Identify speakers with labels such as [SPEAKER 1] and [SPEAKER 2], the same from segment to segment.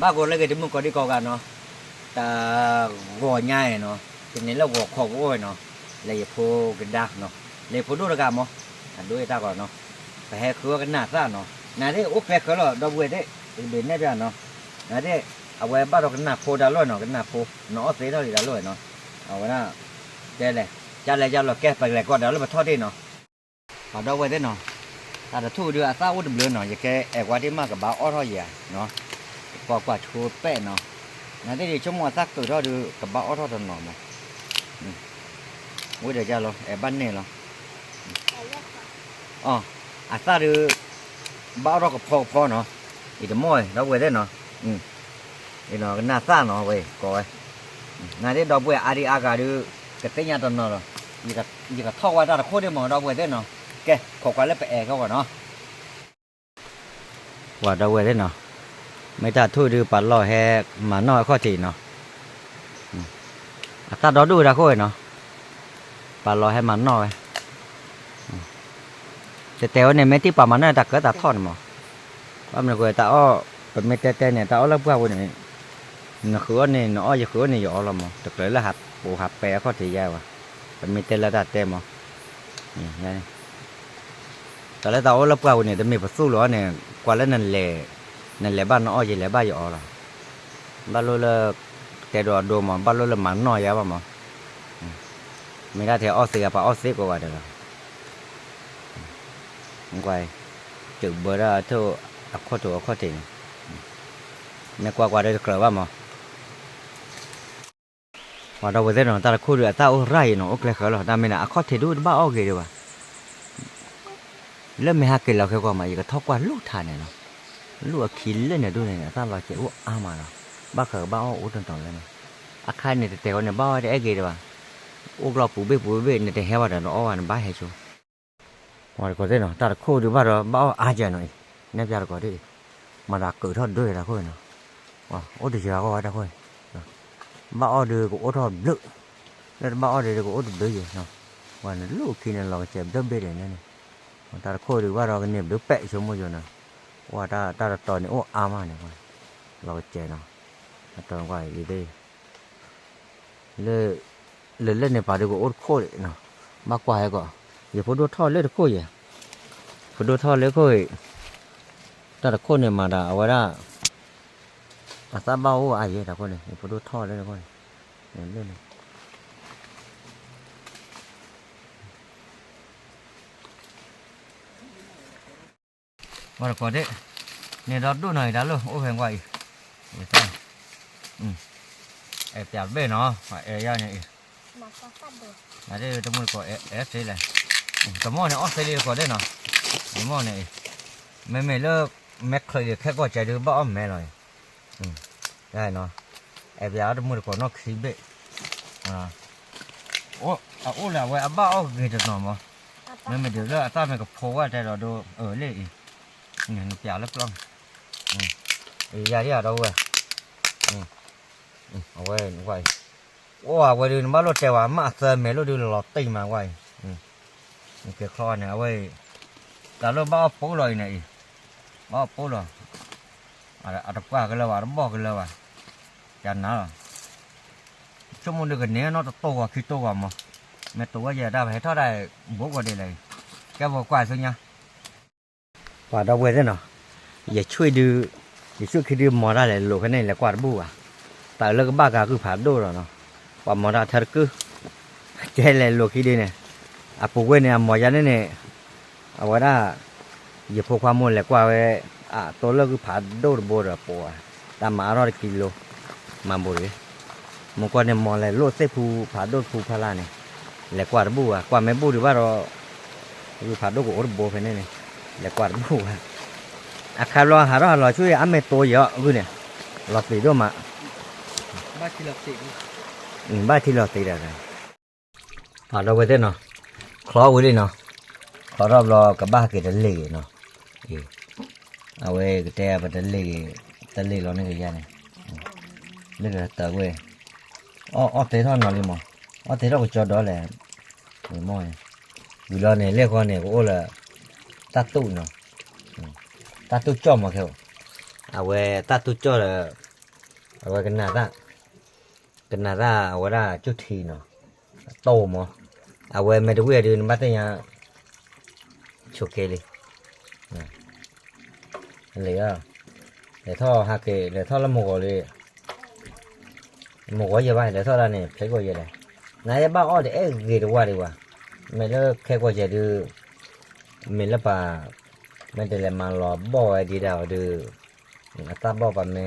[SPEAKER 1] บ้าคนเลยก็จะมึงก็ได้ก่อกันเนาะแต่ก่อง่ายเนาะทีนี้เราก่อขอบโอ้ยเนาะเลยพูกันดักเนาะเลยพูดูระกามอันด้วยตาก่อนเนาะไปให้คือกันหน้าซ่าเนาะนั่นได้โอ้แปลกก็แล้วดอกเวได้เบนได้เปล่าเนาะนั่นได้เอาไว้บ้านเรากันหน้าโพดาล้อยเนาะกันหน้าโพเนาะเสียเท่าไหร่ดาล้อยเนาะเอาไว้น่ะเจ๊เลยจะเลยจะเราแก้ไปเลยก็เดี๋ยวเราไปทอดได้เนาะเอาดอกเวได้เนาะถ้าจะทู่ดูอาซาอุดเบลเนาะอย่าแกแอกว่าที่มากกับบ้าอ้อทอดใหญ่เนาะกว่าชูแป้เนาะนั่นได้ชั่วโมงสักตัวทอดดูกับบ้าอ้อทอดตอนหน่อมั้งโอ้ยเดี๋ยวจะเราแอบบ้านเนี่ยเราอ๋ออาซาดูบ้าเรากับพอเนาะอีจะม้อยดอกเวได้เนาะอีเนาะก็น่าซ่าเนาะเว้ยก้อยนั่นได้ดอกเวอาริอากาดูกระเทียมตอนเนาะยี่ก็ทอดไว้ตาโคตรได้หมอดอกเวได้เนาะแกขอกว่าแล้วไปแอร์เขาก่อนเนาะว่าดอกเวได้เนาะไม่ได้ทู่ดูปัดล่อแฮมาน้อยข้อจีเนาะถ้าดอดูได้ค่อยเนาะปัดล่อแฮมาน้อยแต่ว่าเนี่ยไม่ที่ป่ามันน่าจะเกิดตัดทอดมั้งว่ามันก็แต่อ้อเป็นไม่แต่เนี่ยแต่อ้อรับว่าวันนี้nó khứa này nó giờ khứa này rõ là mà thực tế là hạt bộ hạt bé có thể ra mà mình mới tên là đặt tên mà này tại lẽ tao lắp vào này tao mình phảiสู้lửa này qua lên nền lẻ ba nó gì lẻ ba rõ là ba lô là cái đồ mà ba lô là mặn nồi á mà mình ra theo oxy và oxy của vậy được rồi không quay chữ bữa ra thôi khó tiền mẹ qua đây được rồi màว่าเราไปเดินตาคู่เรือตาโอ้ไรเนาะโอเคเขาหรอแต่ไม่น่าข้อเทดูบ้าโอเคดีว่ะเริ่มไม่ฮักกินเราแค่กว่ามาอีกทบกว่าลูกทานเนาะลูกขี้เล่นเนี่ยดูเนี่ยตาเราเจ้าอ้ามาเนาะบ้าเขาบ้าโอ้ตอนเลยเนาะอาคารเนี่ยแต่คนเนี่ยบ้าได้เอเกดีว่ะโอ้เราปูเบ้เนี่ยแต่เฮว่าเนาะอ้วันบ้าให้ชัวว่าเราไปเดินตาคู่ดูบ้าเราบ้าอาเจหน่อยเนี่ยจะเราก็ได้มาดักเกิดทอดด้วยเราค่อยเนาะว่าโอ้ดีจังก็ว่าได้ค่อยบ้าอ้อเดือกูอ้อทอดลึกแล้วบ้าอ้อเดือกูอ้อดึกเลยเนาะวันนั้นลูกกินเราเจ็บเริ่มเบื่อเนี่ยตาโคดูว่าเราเนี่ยเดือดเปะชั่วโมงอยู่นะว่าตาตอนนี้โอ้อามาเนี่ยเราเจ็บเนาะตอนว่าอีเด้เลยเล่นในป่าดูกูอ้อโคตรเนาะมากกว่าก็อย่าพอดูทอดเลยโคตรอย่าพอดูทอดเลยโคตรตาโคเนี่ยมาด่าว่าด่าอาซาบ้าโอ้ไอ้เนี่ยตาคนเนี่ยพอดูทอดเลยนะคนเนี่ยเล่นว่าก่อนเด้เนี่ยเราดูหน่อยได้เลยโอ้แพงกว่าอีกเนี่ยใช่เอฟจับเบ้เนาะเอ๋ยย่าเนี่ยอันนี้ตะมุนก็เอฟเลยตะมอเนี่ยออสเตรเลียก่อนเด้เนาะตะมอเนี่ยไม่เลิกแม็กเคยแค่ก็ใจดูบ้าอ้อมแม่หน่อยได้เนาะเอฟยาตะมุนก็นอกสีเบ้โอ้แล้วเว้ยบ้าอ้อเกิดจากหนอมั้งไม่เดือดแล้วตาไม่กับโพว่าใจเราดูเลยเนี่ยnó chả lấp lắm, giờ đi ở đâu vậy, ở đây nó quay, wow quay đi nó bắt lột trèo à mà sơn mấy lột đi lọt tinh mà quay, cái kho này ở đây, cả lột bao phố rồi này, bao phố rồi, ở tập qua cái lò nó bỏ cái lò, chán nó, trong một cái này nó to quá khi to quá mà, mẹ to quá giờ đã phải thoát đây bố qua đây này, cái vào quay thôi nha. Và đâu về thế nào giờ chui khi đưa mò ra lại lộ cái này là quạt bu à tại là cái ba gà cứ phá đô rồi nó và mò ra thật cứ chơi lại lộ khi đi này phụ quên này mò ra đây này ở ngoài đó giờ phụ qua mua lại qua về tối là cứ phá đô rồi bò rồi bò ta mà ra kilo mà bò đấy một con này mò lại lộ xe phụ phá đô phụ phá la này lại quạt bu à quạt mấy bu được bao rồi cứ phá đô của bò phải này là quạt bu khai lo hả đó là chui ăn mệt tối vậy cứ nè lọt tỉ đâu mà ba thì lọt tỉ rồi ở đâu vậy thế nào khó quá đi nào khó đó lo cả ba cái đánh lì nào à về cái tre và đánh lì lo này cái gì này đây là tờ về thế thôi nào đi mà thế đâu cho đó là mồi vì lo này liên quan này cũng là tatu nó tatu cho mà kêu về tatu cho là เอาไว้กันนาตาเอาไว้ได้จุดทีเนาะโตมั้งเอาไว้ไม่ได้เวรดูนบัตรยังโชคเลยนะเลยอ่ะเลยท่อฮักเกเลยท่อละหมกเลยหมกเยอะไปเลยท่อละเนี่ยใช้ก็เยอะเลยนายบ้าอ้อเด็กเกลือว่าดีกว่าไม่เลิกแค่ก็จะดูไม่ละป่าไม่ได้เลยมาหล่อบ่อยดีดาวดูตาบ่ป่ะไม่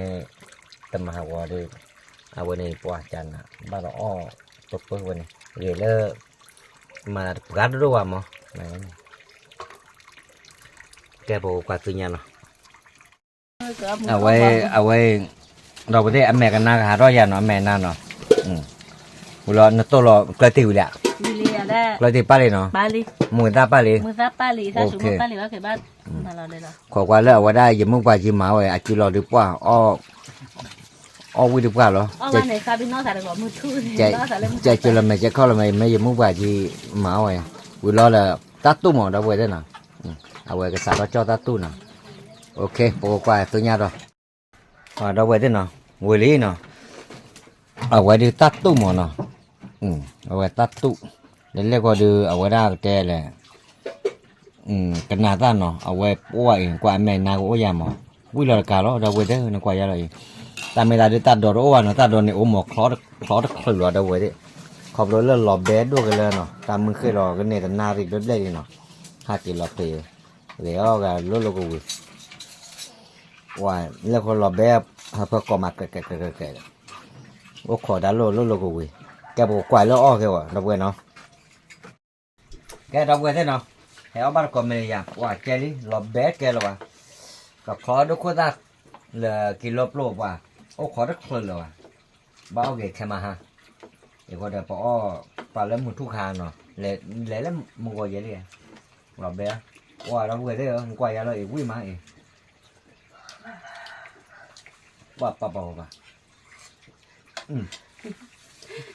[SPEAKER 1] แต่มาหาว่าดูเอาวันนี้ปวดจันนะบ้าเราอ้อตบปืนวันนี้เกลือมากัดรู้ว่ามั้งแกบอกว่าตัวนี้เนาะเอาไว้เราไปได้อเมริกันนาหาร้อยยาเนาะแม่น่าเนาะบุรุษนั่นตัวเรากระติวแหละกระติวป้าเลยเนาะมือตาป้าเลย
[SPEAKER 2] ถ้าสมมติป้าเลยว่าเกิดบ้านมาเราเลยเนาะ
[SPEAKER 1] ขอความเลิกว่าได้ยังมึงไปจีมาไว้อาจิรอดีกว่าอ้อวิดีกว่าเหรอ
[SPEAKER 2] วันไหนซาบิโน่สารบอกมือทู่
[SPEAKER 1] ใจจุลไม่ใจเข้าละไม่ยังมึงไปจีมาไว้วิรอละตัดตู้หมอเราไว้ได้เนาะเอาไว้ก็สารเราเจ้าตัดตู้เนาะโอเคปกว่าตัวนี้เราเราไว้ได้เนาะไว้เลยเนาะเอาไว้ดีตัดตู้หมอเนาะเอาไว้ตัดตู้แล้วเรียกว่าดูเอาไว้ได้แกแหละกันนาตาเนาะเอาไว้ป่วยกว่าแม่นาก็โอ้ยามวิลากาเราเราไว้ได้นะกว่ายาเลยแต่เวลาได้ตัดดอกโอ้เนาะตัดดอกเนี่ยโอ้หมอคลอดคลือเราไว้ได้ขอบรถเลื่อนหลอบแดดด้วยกันเลยเนาะตามมือเคยรอกันเนี่ยแต่นาริกรถเล่เนาะ5 กิโลเปแล้วก็รถโลกูว่าแล้วก็หลอบแบบเพื่อก่อมาแก่โอ้ขอดารถโลกูแกบอกกว่าแล้วอ้อแกว่ะเราไว้เนาะแกเราไว้ได้เนาะให้เอาบ้านก็ไม่ได้ยังว่าแกนี่หลอบแบกแกหรอวะก็ขอดูคนละกิโลโลว่าโอ้ขอได้ครึ่งเลยว่ะบ้าเอาเกะแค่มาฮะเดี๋ยวก็เดี๋ยวพอปลาเริ่มมุทุกคานเนาะเลยแล้วมึงก็เยอะเลยหลอบแบกว่าเราไว้ได้เหรอกว่าอย่างเราอีกวิ่งมาอีกว่าป่ะ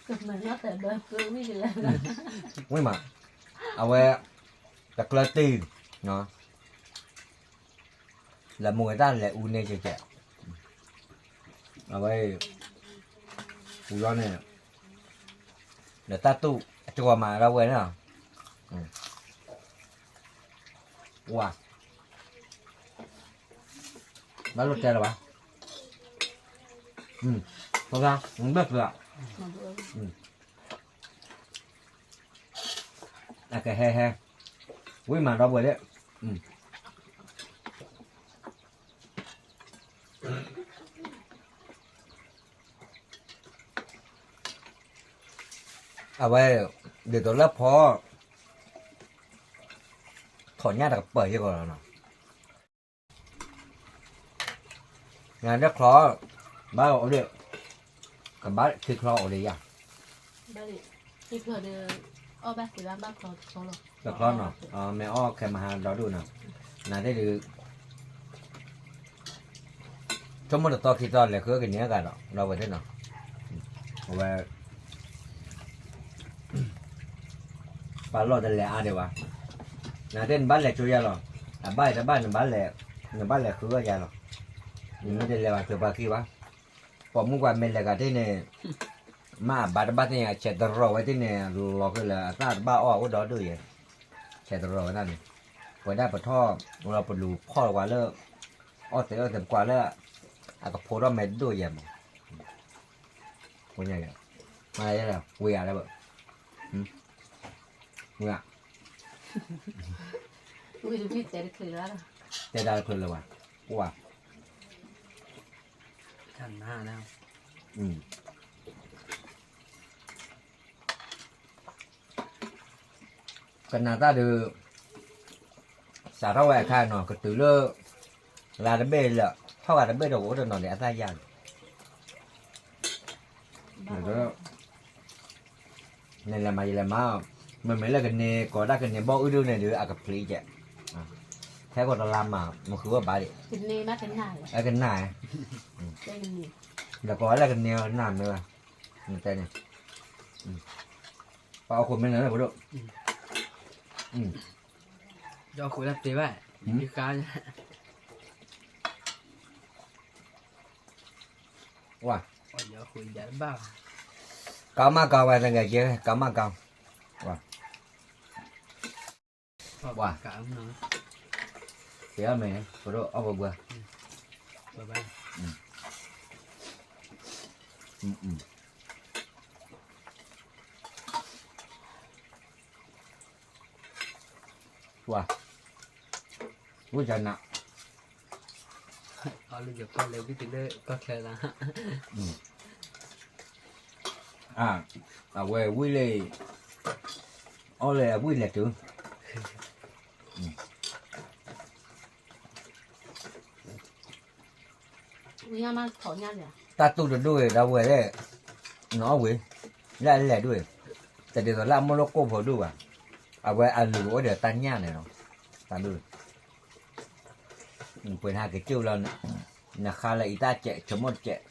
[SPEAKER 2] ก็เหมือนว่าแต่เดินคือวิ่งเลย
[SPEAKER 1] วิ่งมาเอาไว้ตะกร้าตีเนาะlà mùi ta là u nê chè ở đây u lo này là ta tu cho mà đâu vậy nào wow bán lột chè rồi bà không ra không biết rồi à cái he quý mà đâu vậy đấyเอาไว้เดี๋ยวตัวละพอถอนหญ้าแต่เปิดเยอะกว่าเราเนาะงานเรียกคลอบ้าเอาเดี๋ยวกับบ้าคือคลอเอาเดี๋ยว
[SPEAKER 2] บ้าดิที่เผื่อเดืออ้อบ้าสิบ้าคลอเขาหรอ
[SPEAKER 1] กับคลอเนาะแม่อ้อแค่มาหาเราดูเนาะนายได้ดูชั่วโมงต่อกี่ตอนเลยคือกันเนี้ยกันเนาะเราไปได้เนาะเอาไว้ปลาลอดแต่แหล่เดี๋ยววะนาเด่นบ้านแหล่จุยาหรอบ้านบ้านแหล่คือว่ายาหรอนี่ไม่ได้เลยว่าเธอปลาขี้วะพอมุกว่าเมล่กันที่เนี่ยมาบ้านเนี่ยเช็ดรอไว้ที่เนี่ยรอคือละตาบ้าอ้อว่าดอด้วยเช็ดรอนั่นพอได้ปลาท่อเราปลูกพ่อกว่าเลิกอ้อเต็มกว่าเลิกอากับโพเราไม่ด้วยยังคนใหญ่มาอะไรแล้วเวียอะไรแบบเมื่อ
[SPEAKER 2] อุ้ยดูพี่เจ๊คือแล้ว
[SPEAKER 1] เจ๊ได้คือเลยว่ะว้า
[SPEAKER 3] ขันห้าแล้ว
[SPEAKER 1] กันนาตาดูสารวัตรข้าหน่อยก็ตื่นเลิกลาดเบลละเท่ากับเบลเราก็จะนอนในอาตายานแล้วนี่แหละมาmình mới là cái này có đa cái này bao ư này được à cái pli vậy thế còn làm mà một khứa bà đi
[SPEAKER 2] cái này má cái này
[SPEAKER 1] cái này là có là cái này làm nữa cái này bao của mình là có độ
[SPEAKER 3] do khối lập tế vậy như cá
[SPEAKER 1] ว่า
[SPEAKER 3] เดี๋ยวคุยยันบ้า
[SPEAKER 1] cao mà cao vậy là cái gì cao mà cao
[SPEAKER 3] ว่า cả ông nó
[SPEAKER 1] thì ở mình có độ ở bờ
[SPEAKER 3] bye bye
[SPEAKER 1] wow vui chân nè
[SPEAKER 3] ở bây giờ con lấy cái từ đây có thể là
[SPEAKER 1] à quê vui lì ô lì vui lì trưởng
[SPEAKER 2] Ui mà thỏ nhau nhỉ?
[SPEAKER 1] ta tu được đuôi đâu về đấy nó quỷ lại lẻ đuôi tại vì làm một lô cô vào đuôi à quê ăn lúa để tan nha này nó tan đuôi quên hai cái chiêu lần là khai lại ta chạy chấm một chạy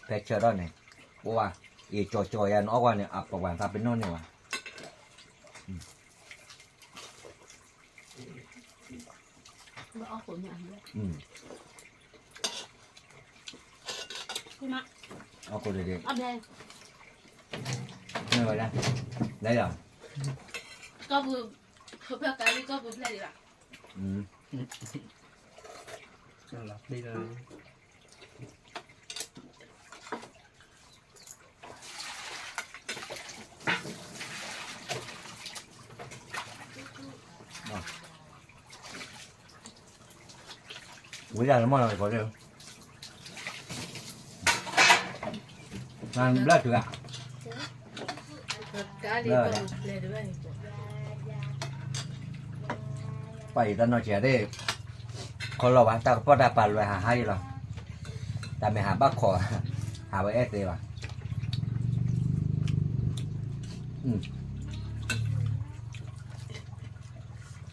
[SPEAKER 1] phải chờ đó này bố à ý trò nó qua này à bảo quản ta bên nó này mà
[SPEAKER 2] Bỏ khổ nhỉ? Mà
[SPEAKER 1] cô để
[SPEAKER 2] ấp đây
[SPEAKER 1] nghe rồi đây đây rồi
[SPEAKER 2] có vừa hộp ra cái đi có vừa lấy ra
[SPEAKER 3] lọc đi rồi
[SPEAKER 1] quý ra nó món này có được ăn lát chưa ạ
[SPEAKER 2] cái đi có vừa lấy được vậy
[SPEAKER 1] phải ta nói chuyện điคนเราว่าตาก็พอได้ปลาเลยหาให้หรอแต่ไม่หาบ้าขอหาไว้เอสเลยว่ะ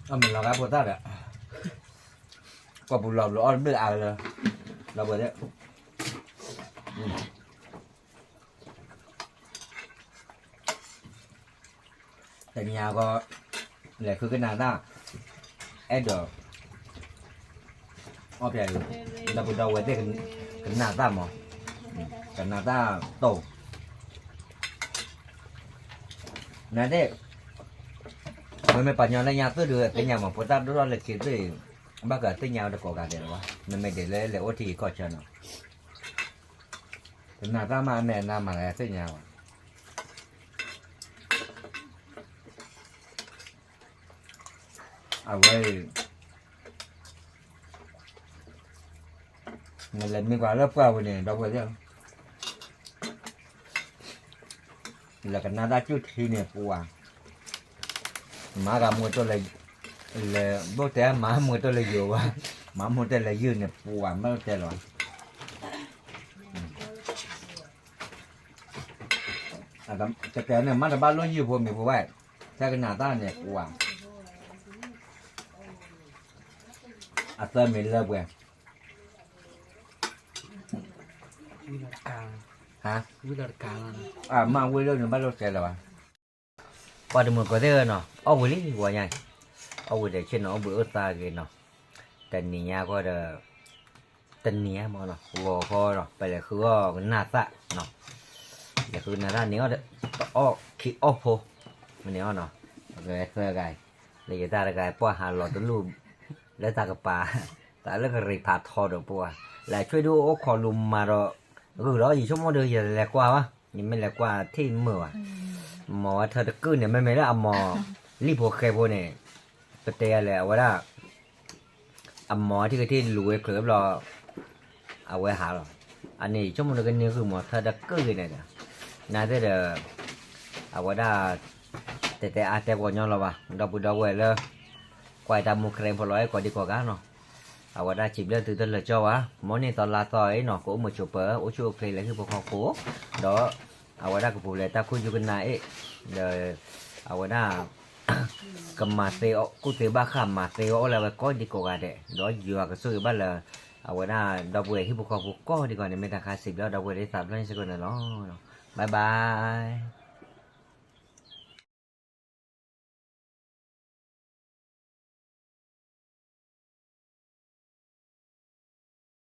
[SPEAKER 1] mình là cái bột tát ạ có bột lọc lỗ biết à rồi là bột đấy tại nhà có lại cứ cái nào ta ép được ok là bột đầu cái nào ta mà cái nào ta tổ này đấy mình bảo nhau là nhà tôi được cái nhà mà bố ta đó là kiểu gì bác cả tới nhau được có cả để đâu mình để lấy ô thì có cho nó cái nào ta mà mẹ nào mà lại tới nhau à vậy mình lên mình qua lớp qua bên này đâu có chứ là cái nào ta chút thì nè qua má cả mua tôi là bố té má mua tôi là nhiều quá má mua tôi là dư nè phụ ăn bao tiền rồi à cái này má là bao lâu dư phụ mình phụ vậy theo cái nhà ta nè phụ ăn à tên mình lớp kìa hả à mà quên đâu nữa bao lâu tiền rồi qua được một cái thế nào ở với lý của nhà ở với để trên nó bữa ta cái nào tên nhà có được tên nhà mà nó vừa coi rồi bây giờ cứ cái nát tạ nó giờ cứ nát ra nếu được ở khi oppo mình nếu nó cái lấy ta cái qua hà lọt tới luôn lấy ta cái pa ta lấy cái rì phạt thò được qua lạiช่วยดูโอ้ขอลุมมาเราคือเราอยู่ชั่วโมงเดียวอย่าแหลกกว่าวะยังไม่แหลกกว่าที่มือหมอเธอตะกืนเนี่ยไม่ได้เอาหมอรีบโอเคพวกเนี่ยไปเตะเลยว่าได้เอาหมอที่รู้ไอ้เผลอรอเอาไว้หาหรออันนี้ชั่วโมงเดียวกันนี่คือหมอเธอตะกืนเนี่ยน่าจะเดี๋ยวเอาไว้ได้แต่อาจจะก่อนย้อนเราวะเราบุดเอาไว้เลยกว่าจะมุกเครมพอร้อยกว่าดีกว่ากันเนาะเอาไว้ได้จีบเรื่องตื่นเต้นเลยเจ้าวะหมอนี่ตอนลาต่อยเนาะกูมาจูบเป๋อโอ้ชูโอเคเลยคือพวกเขากูđóเอาไว้ได้กับผมเลยtaคุยอยู่กันนายเดี๋ยวเอาไว้ได้กับมาเตอกูเตะบ้าข้ามมาเตอแล้วก็ดีกว่าเด็ดđó vừa cái sốบ้านเลยเอาไว้ได้ดอกเบี้ยที่พวกเขาก็ดีกว่าเนี่ยไม่ต้องค่าสิบแล้วดอกเบี้ยได้300 seconds เนาะบายบาย